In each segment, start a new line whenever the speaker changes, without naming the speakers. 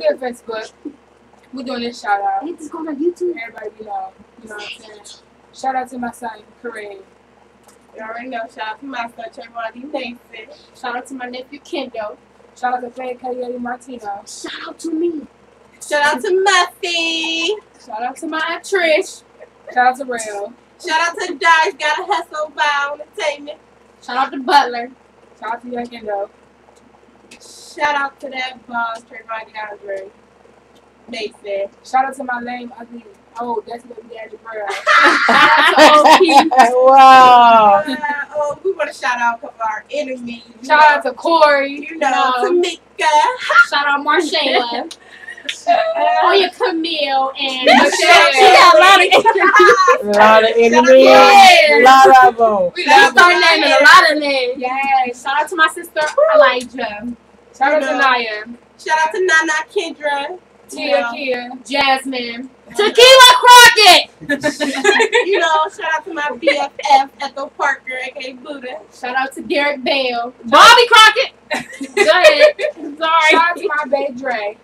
get Facebook. We're doing this shout out.
Ain't this going on YouTube?
Everybody below. You know what I'm saying? Shout out to my son, Kareem.
You already know. Shout out to my son, Trayvon Mason. Shout out to my nephew, Kendall.
Shout out to Faye Coyote Martino.
Shout out to me.
Shout out to Muffy.
Shout out to my Aunt Trish. Shout out to Rail.
Shout out to Dice, Gotta Hustle, Bow Entertainment.
Shout out to Butler. Shout out to Young Endo.
Shout out to that boss, Trayvon DeAndre Mason.
Shout out to my lame, ugly, that's what we had to bro.
Wow.
Oh, we want to shout out a couple of our enemies.
Shout out to Corey.
You know, Tamika.
Shout out Marshayla. Oh, yeah, Camille and
Michelle.
She got a lot of
A lot of enemies. A lot of them.
We
Let's
love
start
you.
naming a lot of names.
Yes.
Shout out to my sister Elijah.
Shout out to Naya.
Shout out to Nana Kendra.
Tia.
Jasmine. Tequila Crockett.
You know, shout out to my BFF, Ethel Parker, aka Buddha.
Shout out to Derek Bale. Bobby Crockett. Go ahead. Sorry.
Shout out to my babe Dre.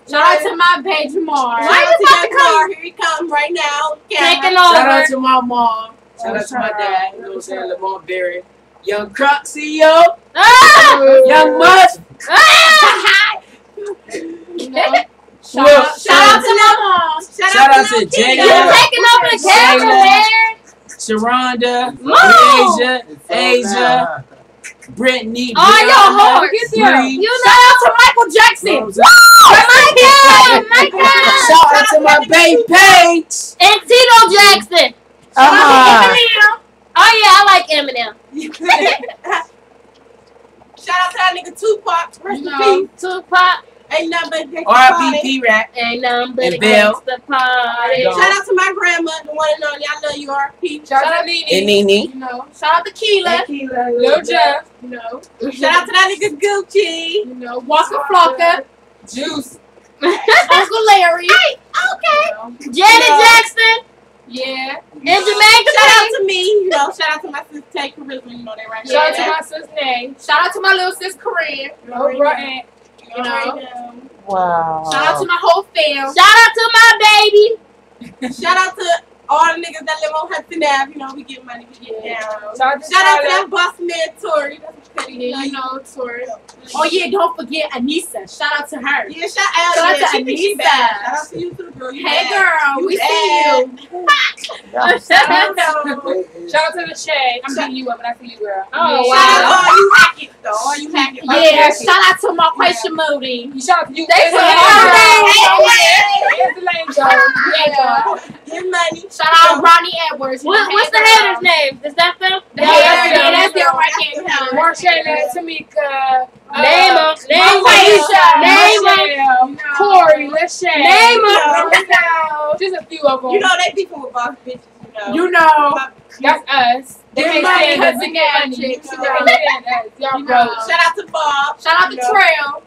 Shout out to my babe Jamar.
Shout out to Young Here he comes right now.
Taking
Shout
over.
out to my mom. Shout out to my dad. You know what I'm saying? Lamont Berry. Young Croc CEO.
Ah!
Young Musk.
Ah! You know, shout out to my mom.
Shout out to Jay.
You're taking over the camera, man.
Sharonda.
Mom.
Asia. Brittany.
Oh, yo, hard.
Bree.
You know, shout out to Michael Jackson.
Rose.
Oh my God.
Shout out to my baby Paige.
And Tito Jackson. Shout out to Eminem. Oh yeah, I like Eminem.
Shout out to that nigga Tupac. Rest
You
in
know,
peace.
Tupac.
Ain't nothing but
RPP rap.
Ain't nothing but
And
a
Bill.
gangsta party.
Go.
Shout out to my grandma, the one and only. I love you, RP.
Shout out to Nene.
And Nene.
You know, shout out to Keela.
Lil Jeff.
You know,
Shout out to that nigga Gucci.
you know, Walker Flocka.
Juice.
Uncle Larry. Hey, okay. Janet Jackson.
Yeah.
And Jermaine
Shout out
Capri.
to me. You know, shout out to my sister Tay Charisma. You know, they right
Shout out
there.
to my sister's name.
Shout out to my little sis Corinne.
Oprah and
You know.
Wow.
Shout out to my whole fam. Shout out to my baby.
Shout out to all the niggas that live on Hudson Ave. You know, we get money, we get down.
shout out to
Shout out to
Tyler.
that boss man, Tori. That's what
Yeah, you know, Tori. Oh yeah, don't forget Anissa. Shout out to her.
Yeah, shout out
Shout out
to
to
Anissa.
Anissa.
Shout out to you too, girl. You
Hey
bad.
girl, we
bad.
see you.
Shout out to the Shay. I'm beating you up, but I see you, girl.
Oh,
Shout
wow.
out to all you hackers, though. All you hackers.
Yeah, shout out to my Quaisha Moody.
You shout out to you.
They put
Here's the lane, Joe.
Get money.
Shout out Ronnie Edwards. What's the hater's name? Is that them?
Yeah,
That's them right there.
Marshayla, Tamika.
Name them. Name them.
Corey, Lachey.
Name them.
Just a few of them.
You know they people with boss bitches, you know.
You know. That's us. They
Get
ain't
money,
saying us
Hudson
again.
Ave chicks,
You
you
know.
know.
Y'all
You
broke.
know.
Shout out to Bob.
Shout out to
You know.
Trail.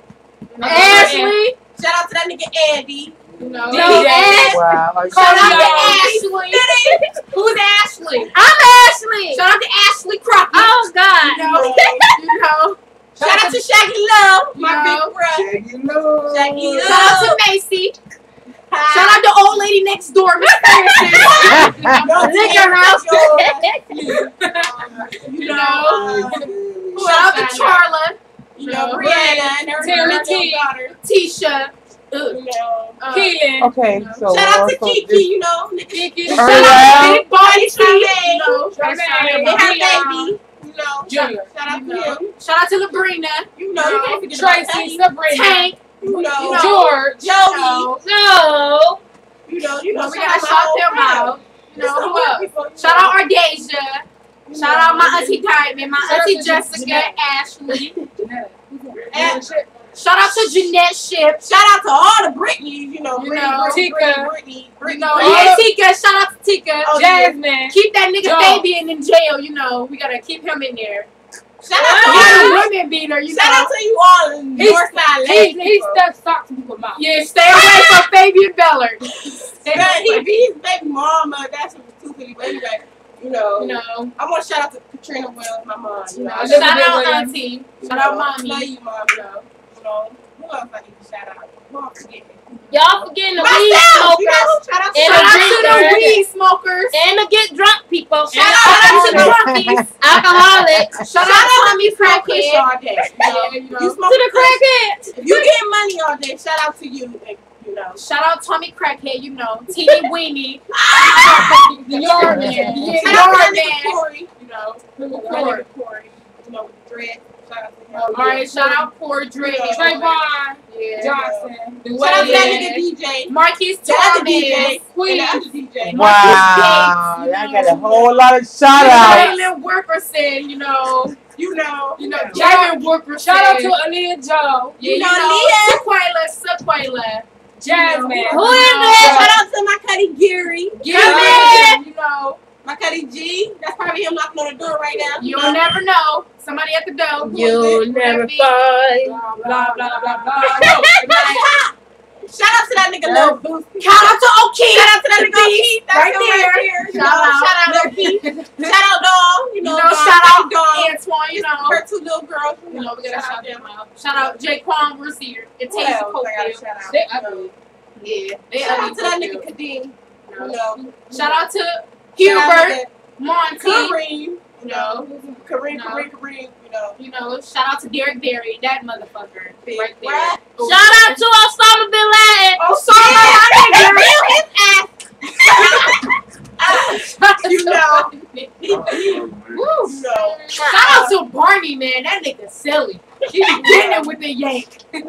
know.
Ashley.
Shout out to that nigga Andy.
You know.
No, Ash.
Wow.
Shout out to
Y'all.
Ashley. Who's Ashley? I'm Ashley. Shout out to Ashley Crockett. Oh God.
You know. Shout out to Shaggy Love, my big brother. Shaggy Love.
Shout out to Macy. Shout out to old lady next door, Miss Pearson. Nigga house.
You know.
Shout out to Charla.
You know, Brianna and her
Timothy.
daughter.
Tisha.
You know.
Keelan.
Okay, so
Shout out to
also
Kiki,
this-
you know.
Kiki.
Shout
Hurry
out to
up.
Big Body T.
Tremaine.
You know.
And her baby. You know.
Junior.
Shout out to him.
Shout out to Labrina.
You know, you can't forget about
Tracy.
Tank.
Sabrina.
Tank.
You know.
George.
Jody.
No.
You know,
We gotta
my
shout
whole
them
crowd.
out. You know who else?
People,
Shout out Ardesia. Shout out my auntie Diamond, my
Shout out
auntie
to
Jessica,
Jeanette.
Ashley.
And
Shout out to Jeanette Ship.
shout out to all the Britneys, you know.
You know,
Tika.
Brittany.
You know,
all
yeah,
the-
Tika. Shout out to Tika.
Oh,
Jasmine.
Keep that nigga
Joe.
Fabian in jail. You know, we gotta keep him in there.
Shout out to
He's
all
a women beater. You
Shout
know.
out to you all in
He's-
Northside
He
Ladies.
stuck socks in people's mouth.
Yeah, stay away from Fabian Bellard.
He beat his baby mama. That's what was too silly. But anyway, you know.
You know.
I want to shout out to Katrina Wells, my mom. You know,
I
Shout
love
out
Williams.
Auntie.
you
Shout out
know,
Mommy.
Love you, mom. You know. else I need to shout out?
Y'all forgetting the weed smokers.
Shout out
And
to
the weed smokers. And the get drunk people.
Shout out
to the drunkies. Alcoholics.
Shout out to me crackhead all day. You smoke
to the crackhead.
If you get money all day, shout out to you. You know.
Shout out Tommy Crackhead, you know. Teeny Weenie. Your man.
Shout out to that nigga Corey. You know. Corey. You know, with the dread. Shout out to him.
Alright, shout out Poor Dread. Trayvon. Johnson.
Shout out to that nigga DJ.
Marquis
DJ.
Queen.
Wow. I got a whole lot of shout outs.
Jalen Wilkerson, you know.
Jalen Wilkerson. Shout out to Aaliyah Joe.
You know, Sequela. Jasmine.
Who is that? Shout out to my Cuddy Gary.
You know.
My Cuddy G. That's probably him knocking on the door right now.
You'll never know. Somebody at the door.
You'll never find.
Blah, blah, blah, blah.
Shout out to that nigga Lil Boost.
Shout out to O'Keefe.
Shout out to that nigga O'Keefe. That's right there. Shout out O'Keefe. Shout out Dawn. You know,
shout out
Dawn.
Antoine, you know.
Her 2 little girls.
You know, we gotta shout them out. Shout out Jaquan Mercier. It takes a coat.
They ugly.
Yeah.
Shout out to that nigga Kadeem. You know.
Shout out to Hubert. Monty.
Kareem.
You know.
Kareem.
You know, shout out to Derek Berry, that motherfucker. Right there.
Right.
Shout out to Osama Bin Laden.
You know.
Shout out to Barney, man. That nigga silly. He be getting it with the yank. Damn.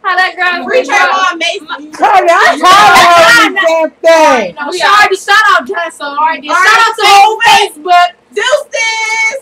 How that girl
Reach her on Mason.
Cody, I'm tired of this damn thing.
Shout out Jessa. Shout out to whole Facebook.
Deuces.